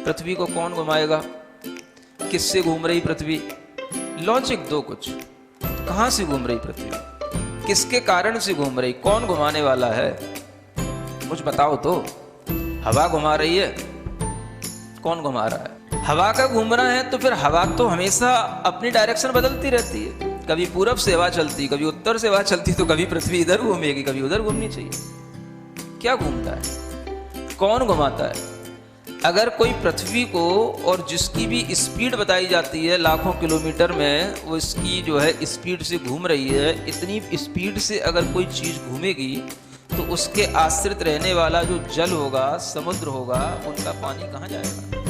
पृथ्वी को कौन घुमाएगा? किससे घूम रही पृथ्वी? लॉजिक दो कुछ। कहां से घूम रही पृथ्वी? किसके कारण से घूम रही? कौन घुमाने वाला है? कुछ बताओ तो। हवा घुमा रही है? कौन घुमा रहा है? हवा का घूमना है तो फिर हवा तो हमेशा अपनी डायरेक्शन बदलती रहती है। कभी पूरब से हवा चलती, कभी उत्तर से हवा चलती, तो कभी पृथ्वी इधर घूमेगी, कभी उधर घूमनी चाहिए। क्या घूमता है? कौन घुमाता है? अगर कोई पृथ्वी को, और जिसकी भी स्पीड बताई जाती है लाखों किलोमीटर में, वो इसकी जो है स्पीड से घूम रही है, इतनी स्पीड से अगर कोई चीज़ घूमेगी तो उसके आश्रित रहने वाला जो जल होगा, समुद्र होगा, उनका पानी कहाँ जाएगा?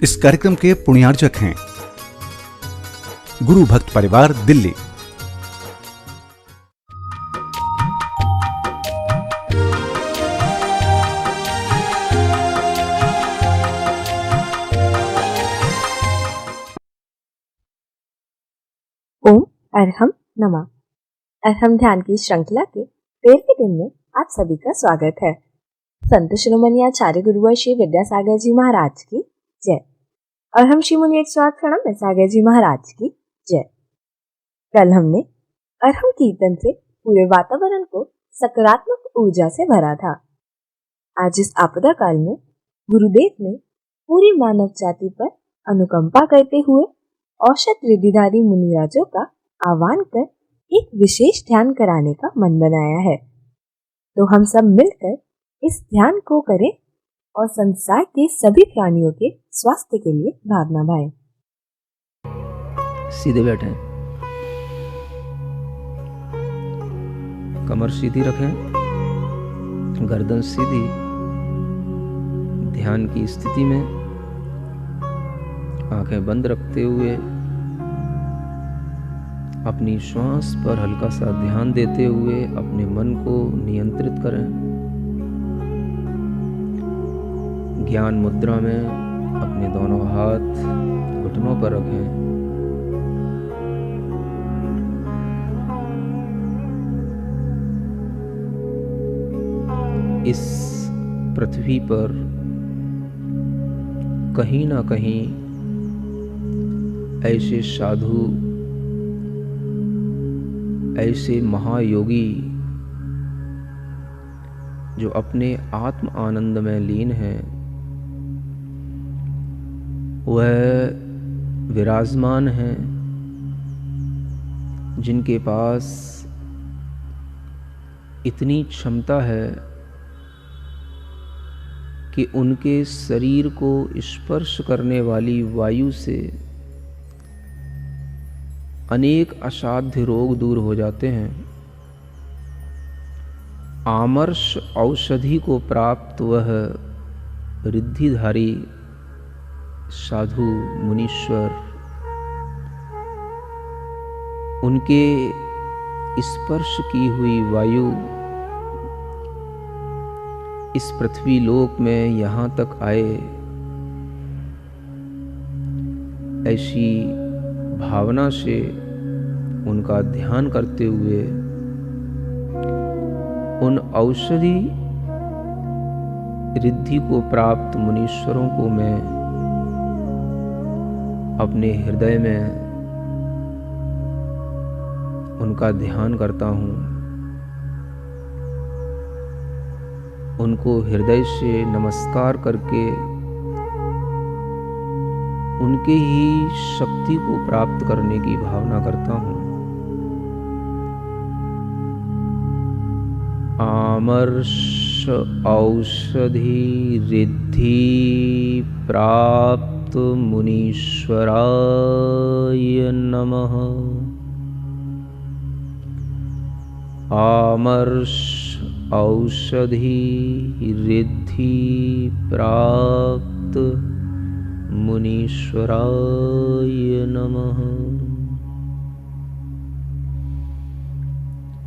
इस कार्यक्रम के पुण्यार्जक हैं गुरु भक्त परिवार, दिल्ली। ओम अरहम नमः। अरहम ध्यान की श्रृंखला के 13वें दिन में आप सभी का स्वागत है। संत शिरोमणि आचार्य गुरुवर श्री विद्यासागर जी महाराज की जय। अरहम श्री मुनि 108 प्रणम सागर जी महाराज की जय। कल हमने अरहम कीर्तन से पूरे वातावरण को सकारात्मक ऊर्जा से भरा था। आज इस आपदा काल में गुरुदेव ने पूरी मानव जाति पर अनुकंपा करते हुए औषध रिद्धिधारी मुनिराजों का आह्वान कर एक विशेष ध्यान कराने का मन बनाया है। तो हम सब मिलकर इस ध्यान को करें और संसार के सभी प्राणियों के स्वास्थ्य के लिए भावना भाएं। सीधे बैठें, कमर सीधी रखें, गर्दन सीधी। ध्यान की स्थिति में आंखें बंद रखते हुए अपनी श्वास पर हल्का सा ध्यान देते हुए अपने मन को नियंत्रित करें। ज्ञान मुद्रा में अपने दोनों हाथ घुटनों पर रखें। इस पृथ्वी पर कहीं ना कहीं ऐसे साधु, ऐसे महायोगी जो अपने आत्म आनंद में लीन हैं, वह विराजमान हैं, जिनके पास इतनी क्षमता है कि उनके शरीर को स्पर्श करने वाली वायु से अनेक असाध्य रोग दूर हो जाते हैं। आमर्ष औषधि को प्राप्त वह रिद्धिधारी साधु मुनीश्वर, उनके स्पर्श की हुई वायु इस पृथ्वी लोक में यहाँ तक आए, ऐसी भावना से उनका ध्यान करते हुए उन औषधि रिद्धि को प्राप्त मुनीश्वरों को मैं अपने हृदय में उनका ध्यान करता हूँ। उनको हृदय से नमस्कार करके उनके ही शक्ति को प्राप्त करने की भावना करता हूँ। आमर्ष औषधि रिद्धि प्राप्त मुनीश्वराय नमः। आमर्ष औषधि रिद्धि प्राप्त मुनीश्वराय नमः।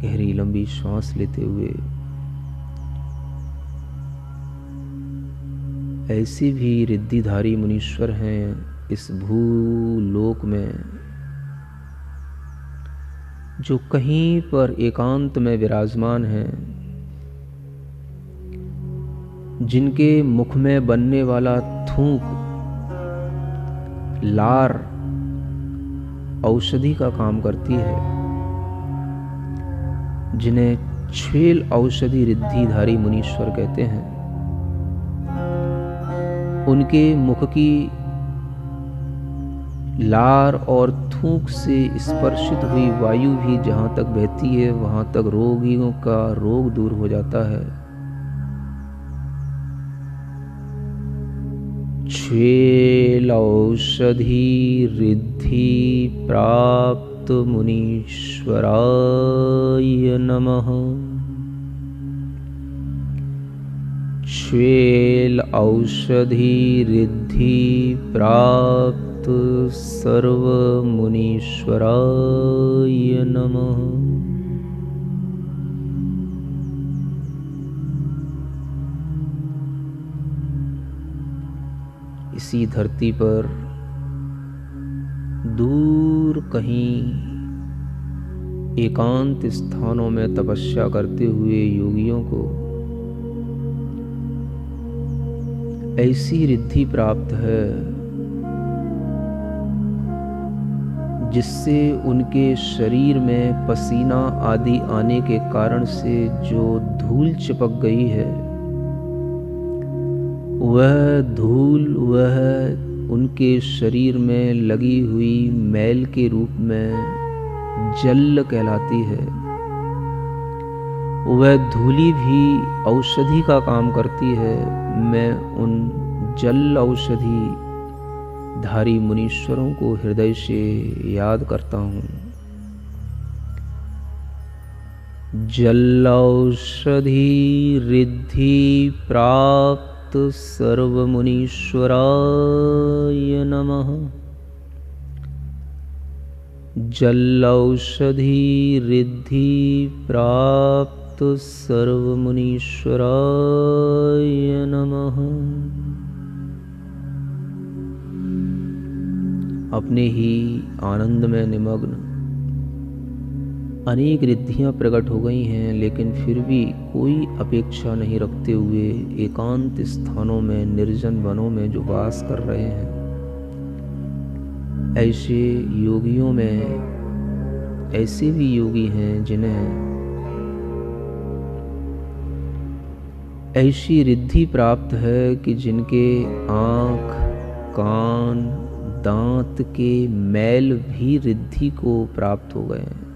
गहरी लंबी श्वास लेते हुए ऐसे भी रिद्धिधारी मुनीश्वर हैं इस भूलोक में, जो कहीं पर एकांत में विराजमान हैं, जिनके मुख में बनने वाला थूक, लार औषधि का काम करती है, जिन्हें छेल औषधि रिद्धिधारी मुनीश्वर कहते हैं। उनके मुख की लार और थूक से स्पर्शित हुई वायु भी जहां तक बहती है वहां तक रोगियों का रोग दूर हो जाता है। छेल औषधि रिद्धि प्राप्त मुनीश्वराय नमः। छेल औषधि रिद्धि प्राप्त सर्व मुनीश्वराय नमः। इसी धरती पर दूर कहीं एकांत स्थानों में तपस्या करते हुए योगियों को ऐसी रिद्धि प्राप्त है जिससे उनके शरीर में पसीना आदि आने के कारण से जो धूल चिपक गई है, वह धूल वह उनके शरीर में लगी हुई मैल के रूप में जल कहलाती है। वह धूली भी औषधि का काम करती है। मैं उन जल औषधि धारी मुनीश्वरों को हृदय से याद करता हूँ। जल औषधि रिद्धि प्राप्त सर्व मुनीश्वराय नमः। जल औषधि रिद्धि प्राप्त सर्व मुनीश्वराय नमः। अपने ही आनंद में निमग्न अनेक रिद्धियां प्रकट हो गई हैं, लेकिन फिर भी कोई अपेक्षा नहीं रखते हुए एकांत स्थानों में, निर्जन वनों में जो वास कर रहे हैं, ऐसे योगियों में ऐसे भी योगी हैं जिन्हें ऐसी रिद्धि प्राप्त है कि जिनके आँख, कान, दांत के मैल भी रिद्धि को प्राप्त हो गए हैं,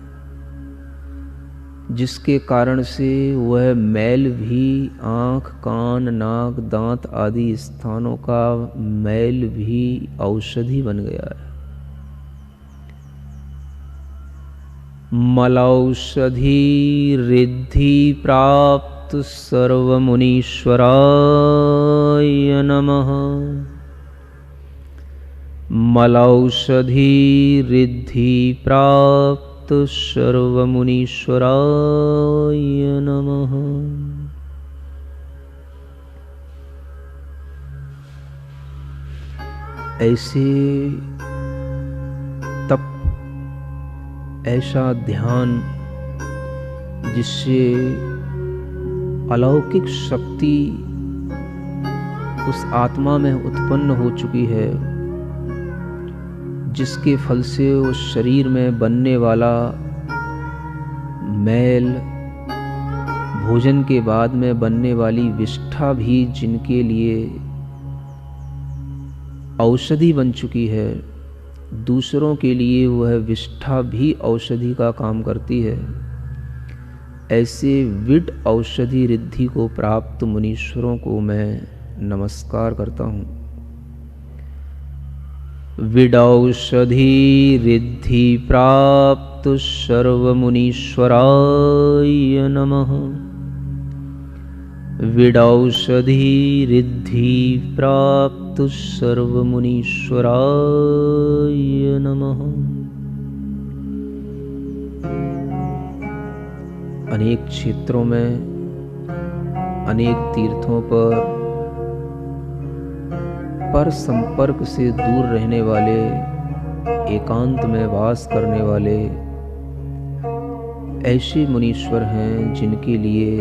जिसके कारण से वह मैल भी आँख, कान, नाक, दांत आदि स्थानों का मैल भी औषधि बन गया है। मलौषधि रिद्धि प्राप्त सर्व मुनीश्वराय नमः। मलौषधि रिद्धि प्राप्त सर्व मुनीश्वराय नमः। ऐसे तप, ऐसा ध्यान जिससे अलौकिक शक्ति उस आत्मा में उत्पन्न हो चुकी है, जिसके फल से उस शरीर में बनने वाला मैल, भोजन के बाद में बनने वाली विष्ठा भी जिनके लिए औषधि बन चुकी है, दूसरों के लिए वह विष्ठा भी औषधि का काम करती है। ऐसे विड औषधि रिद्धि को प्राप्त मुनीश्वरों को मैं नमस्कार करता हूँ। विडौषधि रिद्धि प्राप्त सर्व मुनीश्वराय नमः। विडौषधि रिद्धि प्राप्त सर्व मुनीश्वराय नमः। अनेक क्षेत्रों में, अनेक तीर्थों पर संपर्क से दूर रहने वाले, एकांत में वास करने वाले ऐसे मुनीश्वर हैं जिनके लिए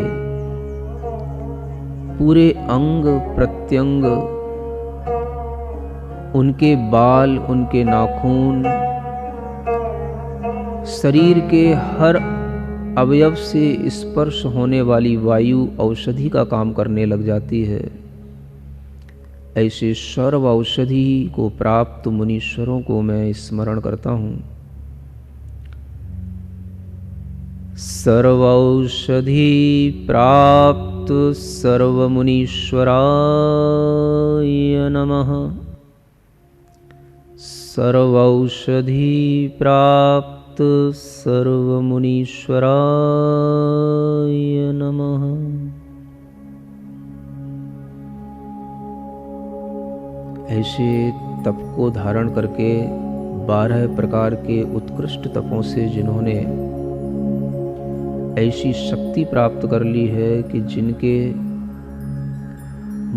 पूरे अंग प्रत्यंग, उनके बाल, उनके नाखून, शरीर के हर अवयव से स्पर्श होने वाली वायु औषधि का काम करने लग जाती है। ऐसे सर्व औषधि को प्राप्त मुनीश्वरों को मैं स्मरण करता हूँ। सर्वौषधि प्राप्त सर्वमुनीश्वराय नमः। सर्वौषधि प्राप्त सर्वमुनीश्वराय नमः। ऐसे तप को धारण करके 12 प्रकार के उत्कृष्ट तपों से जिन्होंने ऐसी शक्ति प्राप्त कर ली है कि जिनके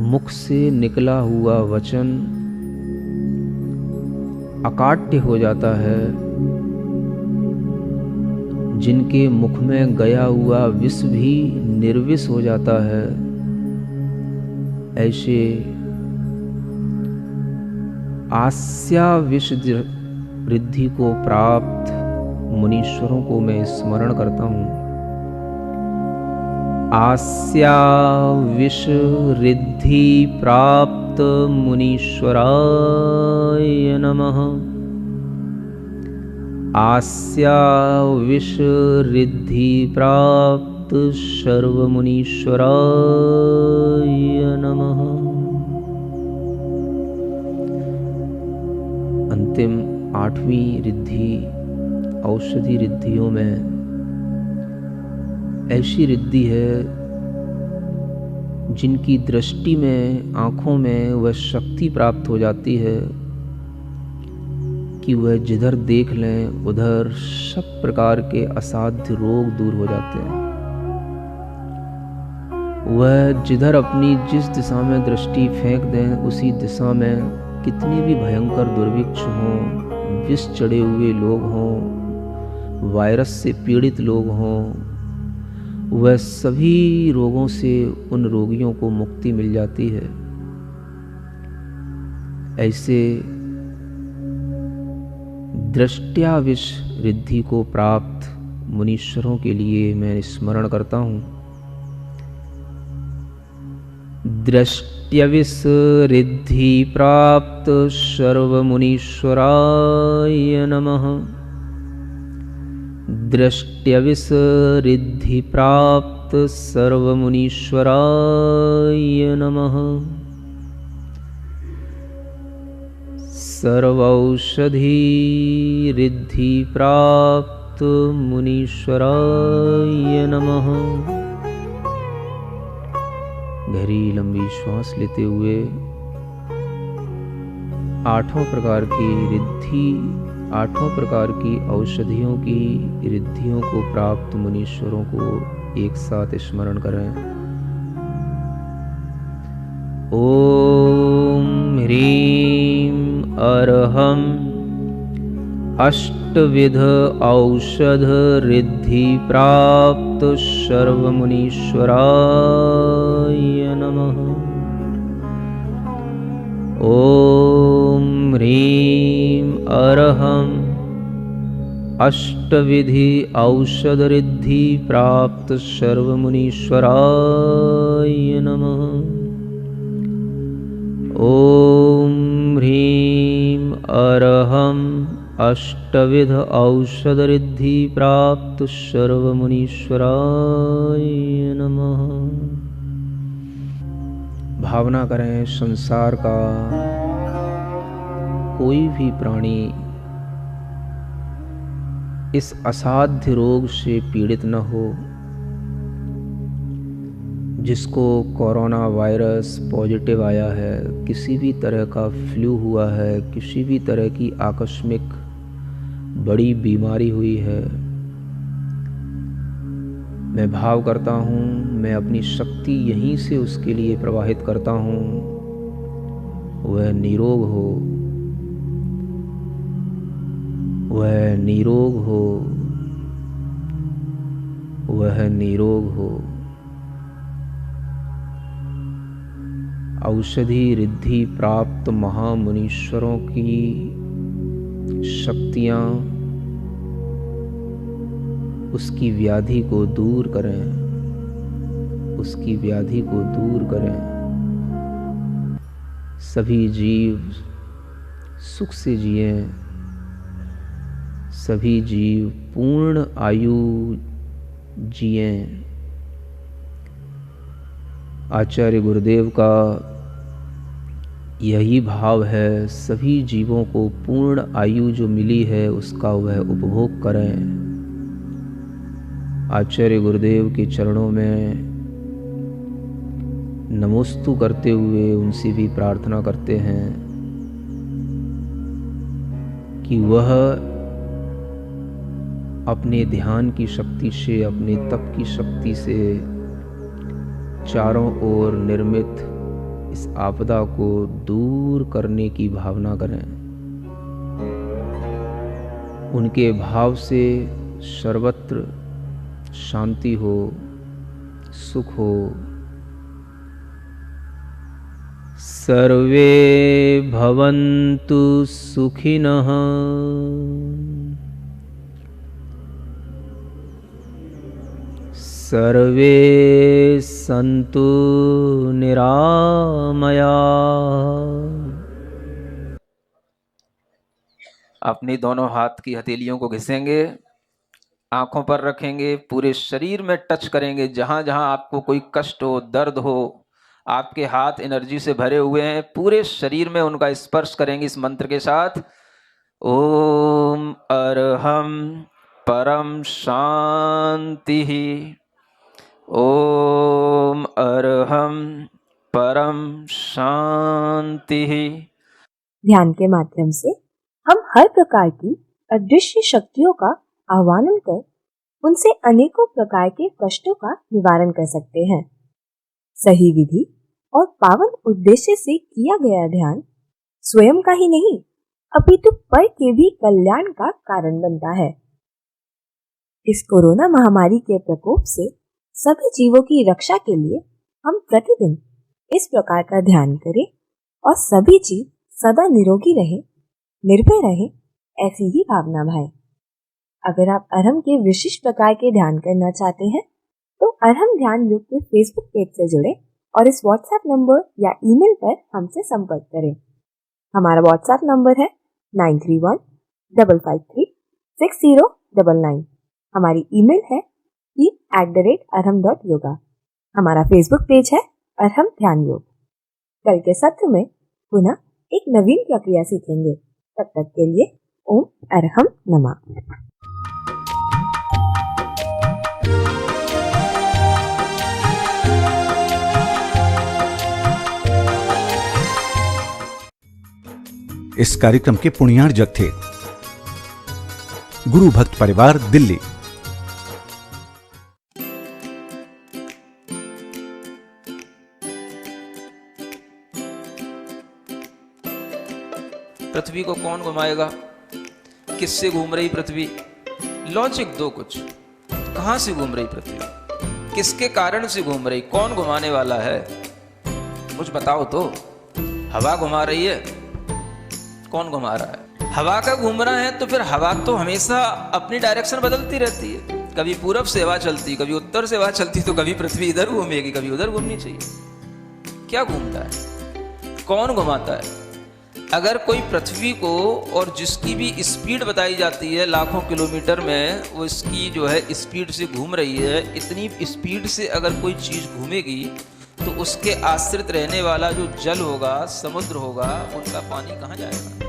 मुख से निकला हुआ वचन अकाट्य हो जाता है, जिनके मुख में गया हुआ विष भी निर्विष हो जाता है, ऐसे आस्या विष वृद्धि को प्राप्त मुनीश्वरों को मैं स्मरण करता हूँ। आस्या विष रिद्धि प्राप्त मुनीश्वराय नमः। आस्या विष रिद्धि प्राप्त सर्वमुनीश्वराय नमः। अंतिम 8वीं रिद्धि औषधि रिद्धियों में ऐसी रिद्धि है जिनकी दृष्टि में, आँखों में वह शक्ति प्राप्त हो जाती है कि वह जिधर देख लें उधर सब प्रकार के असाध्य रोग दूर हो जाते हैं। वह जिधर अपनी जिस दिशा में दृष्टि फेंक दें उसी दिशा में कितने भी भयंकर दुर्भिक्ष हों, विष चढ़े हुए लोग हों, वायरस से पीड़ित लोग हों, वह सभी रोगों से उन रोगियों को मुक्ति मिल जाती है। ऐसे दृष्टया विष रिद्धि को प्राप्त मुनीश्वरों के लिए मैं स्मरण करता हूँ। दृष्ट्यविष रिद्धि प्राप्त सर्वमुनीश्वराय नमः। दृष्ट्यविष रिद्धि प्राप्त सर्वमुनीश्वराय नमः। सर्वौषधि रिद्धि प्राप्त मुनीश्वराय नमः। गहरी लंबी श्वास लेते हुए 8 प्रकार की रिद्धि, 8 प्रकार की औषधियों की रिद्धियों को प्राप्त मुनीश्वरों को एक साथ स्मरण करें। ओम ह्रीं अर्हं अष्टविध औषध रिद्धि प्राप्त सर्वमुनीश्वराय नमः। ओम ह्रीं अर्हं अष्टविधि औषध रिद्धि प्राप्त सर्वमुनीश्वराय नमः। ओम ह्रीं अर्हं अष्टविध औषध रिद्धि प्राप्त सर्वमुनीश्वराय नमः। भावना करें संसार का कोई भी प्राणी इस असाध्य रोग से पीड़ित न हो जिसको कोरोना वायरस पॉजिटिव आया है, किसी भी तरह का फ्लू हुआ है, किसी भी तरह की आकस्मिक बड़ी बीमारी हुई है। मैं भाव करता हूँ, मैं अपनी शक्ति यहीं से उसके लिए प्रवाहित करता हूँ। वह निरोग हो, वह निरोग हो, वह निरोग हो। औषधि रिद्धि प्राप्त महामुनीश्वरों की शक्तियाँ उसकी व्याधि को दूर करें, उसकी व्याधि को दूर करें। सभी जीव सुख से जिएं, सभी जीव पूर्ण आयु जिएं। आचार्य गुरुदेव का यही भाव है, सभी जीवों को पूर्ण आयु जो मिली है उसका वह उपभोग करें। आचार्य गुरुदेव के चरणों में नमोस्तु करते हुए उनसे भी प्रार्थना करते हैं कि वह अपने ध्यान की शक्ति से, अपने तप की शक्ति से चारों ओर निर्मित इस आपदा को दूर करने की भावना करें। उनके भाव से सर्वत्र शांति हो, सुख हो। सर्वे भवन्तु सुखिनः, सर्वे सन्तु निरामया। अपनी दोनों हाथ की हथेलियों को घिसेंगे, आंखों पर रखेंगे, पूरे शरीर में टच करेंगे। जहां जहां आपको कोई कष्ट हो, दर्द हो, आपके हाथ एनर्जी से भरे हुए हैं, पूरे शरीर में उनका स्पर्श करेंगे इस मंत्र के साथ। ओम अरहम परम शांति, ओम अरहम परम शांति। ध्यान के माध्यम से हम हर प्रकार की अदृश्य शक्तियों का आह्वान कर उनसे अनेकों प्रकार के कष्टों का निवारण कर सकते हैं। सही विधि और पावन उद्देश्य से किया गया ध्यान स्वयं का ही नहीं अपितु पर के भी कल्याण का कारण बनता है। इस कोरोना महामारी के प्रकोप से सभी जीवों की रक्षा के लिए हम प्रतिदिन इस प्रकार का ध्यान करें और सभी जीव सदा निरोगी रहे, निर्भय रहे, ऐसी ही भावना भाएं। अगर आप अरहम के विशिष्ट प्रकार के ध्यान करना चाहते हैं तो अरहम ध्यान योग के फेसबुक पेज से जुड़े और इस व्हाट्सएप नंबर या ईमेल पर हमसे संपर्क करें। हमारा व्हाट्सएप नंबर है 9315536099। हमारी ईमेल है team@arham.yoga। हमारा फेसबुक पेज है अरहम ध्यान योग। कल के सत्र में पुनः एक नवीन प्रक्रिया सीखेंगे। तब तक के लिए ओम अरहम नमः। इस कार्यक्रम के पुण्यार्जक थे गुरु भक्त परिवार, दिल्ली। पृथ्वी को कौन घुमाएगा? किससे घूम रही पृथ्वी? लॉजिक दो कुछ। कहां से घूम रही पृथ्वी? किसके कारण से घूम रही? कौन घुमाने वाला है? मुझे बताओ तो। हवा घुमा रही है? कौन घुमा रहा है? हवा का घूमना है तो फिर हवा तो हमेशा अपनी डायरेक्शन बदलती रहती है। कभी पूरब से हवा चलती, कभी उत्तर से हवा चलती, तो कभी पृथ्वी इधर घूमेगी, कभी उधर घूमनी चाहिए। क्या घूमता है? कौन घुमाता है? अगर कोई पृथ्वी को, और जिसकी भी स्पीड बताई जाती है लाखों किलोमीटर में, वो इसकी जो है स्पीड से घूम रही है, इतनी स्पीड से अगर कोई चीज़ घूमेगी तो उसके आश्रित रहने वाला जो जल होगा, समुद्र होगा, उनका पानी कहाँ जाएगा?